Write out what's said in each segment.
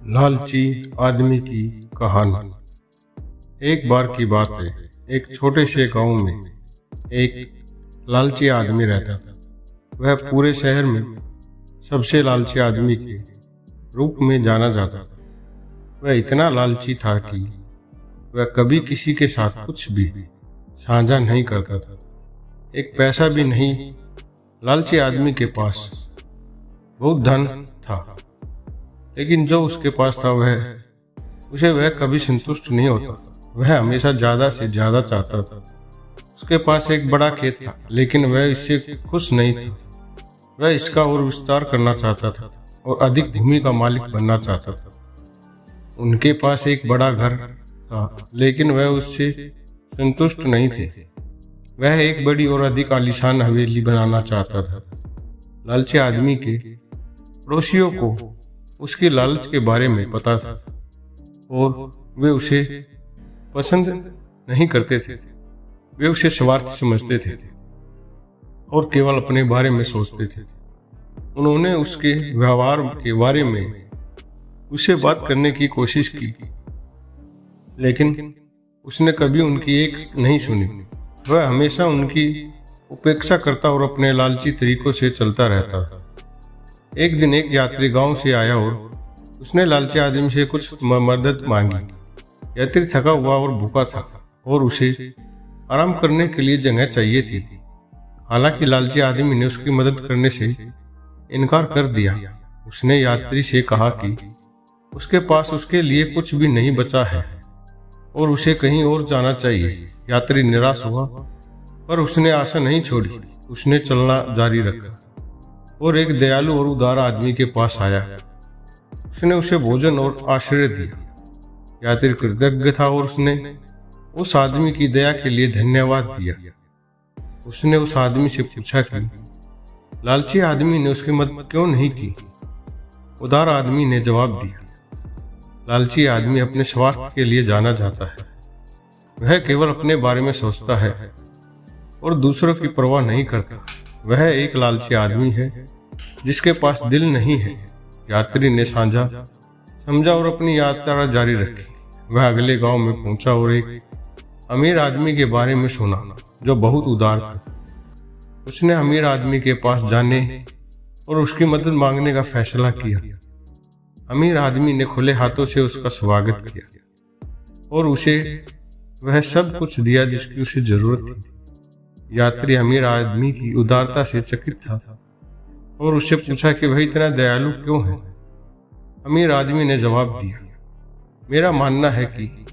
लालची आदमी की कहानी। एक बार की बात है, एक छोटे से गांव में एक लालची आदमी रहता था। वह पूरे शहर में सबसे लालची आदमी के रूप में जाना जाता था। वह इतना लालची था कि वह कभी किसी के साथ कुछ भी साझा नहीं करता था। एक पैसा भी नहीं। लालची आदमी के पास बहुत धन था, लेकिन जो उसके पास था वह कभी संतुष्ट नहीं होता। वह हमेशा ज्यादा से ज्यादा चाहता था। उसके पास एक बड़ा खेत था, लेकिन वह इससे खुश नहीं था। वह इसका और विस्तार करना चाहता था और अधिक भूमि का मालिक बनना चाहता था। उनके पास एक बड़ा घर था, लेकिन वह उससे संतुष्ट नहीं थे। वह एक बड़ी और अधिक आलीशान हवेली बनाना चाहता था। लालची आदमी के पड़ोसियों को उसकी लालच के बारे में पता था और वे उसे पसंद नहीं करते थे। वे उसे स्वार्थी समझते थे और केवल अपने बारे में सोचते थे। उन्होंने उसके व्यवहार के बारे में उससे बात करने की कोशिश की, लेकिन उसने कभी उनकी एक नहीं सुनी। वह हमेशा उनकी उपेक्षा करता और अपने लालची तरीकों से चलता रहता था। एक दिन एक यात्री गांव से आया और उसने लालची आदमी से कुछ मदद मांगी। यात्री थका हुआ और भूखा था और उसे आराम करने के लिए जगह चाहिए थी। हालांकि लालची आदमी ने उसकी मदद करने से इनकार कर दिया। उसने यात्री से कहा कि उसके पास उसके लिए कुछ भी नहीं बचा है और उसे कहीं और जाना चाहिए। यात्री निराश हुआ, पर उसने आशा नहीं छोड़ी। उसने चलना जारी रखा और एक दयालु और उदार आदमी के पास आया। उसने उसे भोजन और आश्रय दिया। यात्री कृतज्ञ था और उसने उस आदमी की दया के लिए धन्यवाद दिया। उसने उस आदमी से पूछा कि लालची आदमी ने उसकी मदद क्यों नहीं की। उदार आदमी ने जवाब दिया, लालची आदमी अपने स्वार्थ के लिए जाना जाता है। वह केवल अपने बारे में सोचता है और दूसरों की परवाह नहीं करता। वह एक लालची आदमी है जिसके पास दिल नहीं है। यात्री ने समझा और अपनी यात्रा जारी रखी। वह अगले गांव में पहुंचा और एक अमीर आदमी के बारे में सुना जो बहुत उदार था। उसने अमीर आदमी के पास जाने और उसकी मदद मांगने का फैसला किया। अमीर आदमी ने खुले हाथों से उसका स्वागत किया और उसे वह सब कुछ दिया जिसकी उसे जरूरत थी। यात्री अमीर आदमी की उदारता से चकित था और उससे पूछा कि वह इतना दयालु क्यों है। अमीर आदमी ने जवाब दिया, मेरा मानना है कि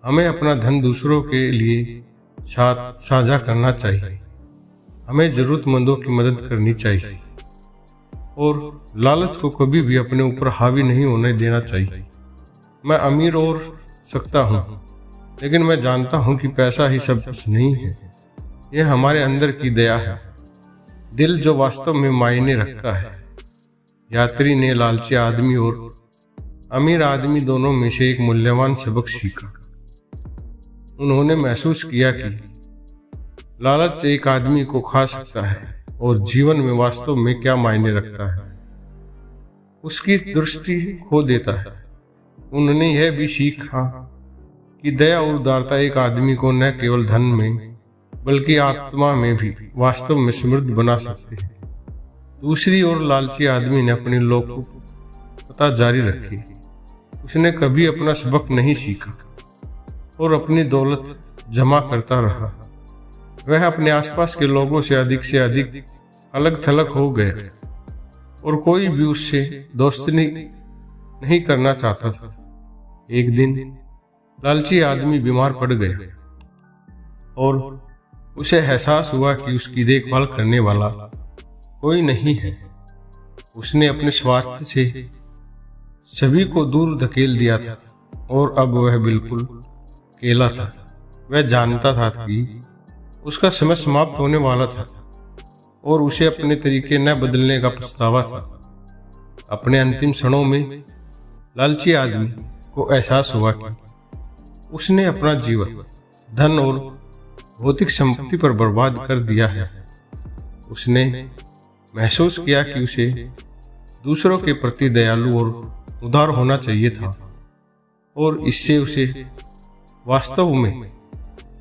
हमें अपना धन दूसरों के लिए साझा करना चाहिए। हमें जरूरतमंदों की मदद करनी चाहिए और लालच को कभी भी अपने ऊपर हावी नहीं होने देना चाहिए। मैं अमीर हो सकता हूँ, लेकिन मैं जानता हूँ कि पैसा ही सब कुछ नहीं है। यह हमारे अंदर की दया है, दिल जो वास्तव में मायने रखता है। यात्री ने लालची आदमी और अमीर आदमी दोनों में से एक मूल्यवान सबक सीखा। उन्होंने महसूस किया कि लालच एक आदमी को खा सकता है और जीवन में वास्तव में क्या मायने रखता है, उसकी दृष्टि खो देता है। उन्होंने यह भी सीखा कि दया और उदारता एक आदमी को न केवल धन में बल्कि आत्मा में भी वास्तव में समृद्ध बना सकते हैं। दूसरी ओर लालची आदमी ने अपनी लोकप्रियता जारी रखी। उसने कभी अपना सबक नहीं सीखा और अपनी दौलत जमा करता रहा। वह अपने आसपास के लोगों से अधिक अलग थलग हो गया और कोई भी उससे दोस्ती नहीं करना चाहता था। एक दिन लालची आदमी बीमार पड़ गया और उसे एहसास हुआ कि उसकी देखभाल करने वाला कोई नहीं है। उसने अपने स्वार्थ से सभी को दूर धकेल दिया था और अब वह बिल्कुल अकेला था। वह जानता था कि उसका समय समाप्त होने वाला था और उसे अपने तरीके न बदलने का पछतावा था। अपने अंतिम क्षणों में लालची आदमी को एहसास हुआ कि उसने अपना जीवन, धन और भौतिक संपत्ति पर बर्बाद कर दिया है। उसने महसूस किया कि उसे दूसरों के प्रति दयालु और उदार होना चाहिए था और इससे उसे वास्तव में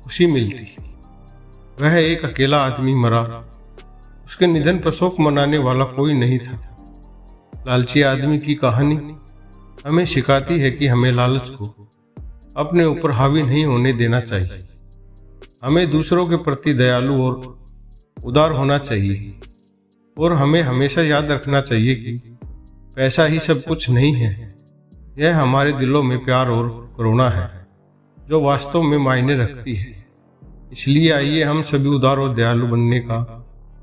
खुशी मिलती। वह एक अकेला आदमी मरा, उसके निधन पर शोक मनाने वाला कोई नहीं था। लालची आदमी की कहानी हमें सिखाती है कि हमें लालच को अपने ऊपर हावी नहीं होने देना चाहिए। हमें दूसरों के प्रति दयालु और उदार होना चाहिए और हमें हमेशा याद रखना चाहिए कि पैसा ही सब कुछ नहीं है। यह हमारे दिलों में प्यार और करुणा है जो वास्तव में मायने रखती है। इसलिए आइए हम सभी उदार और दयालु बनने का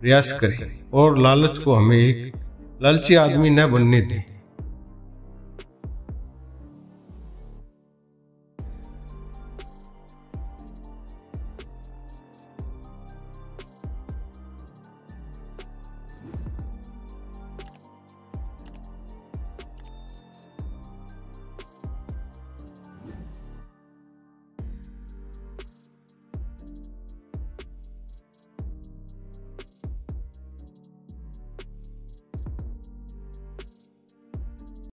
प्रयास करें और लालच को हमें एक लालची आदमी न बनने दें।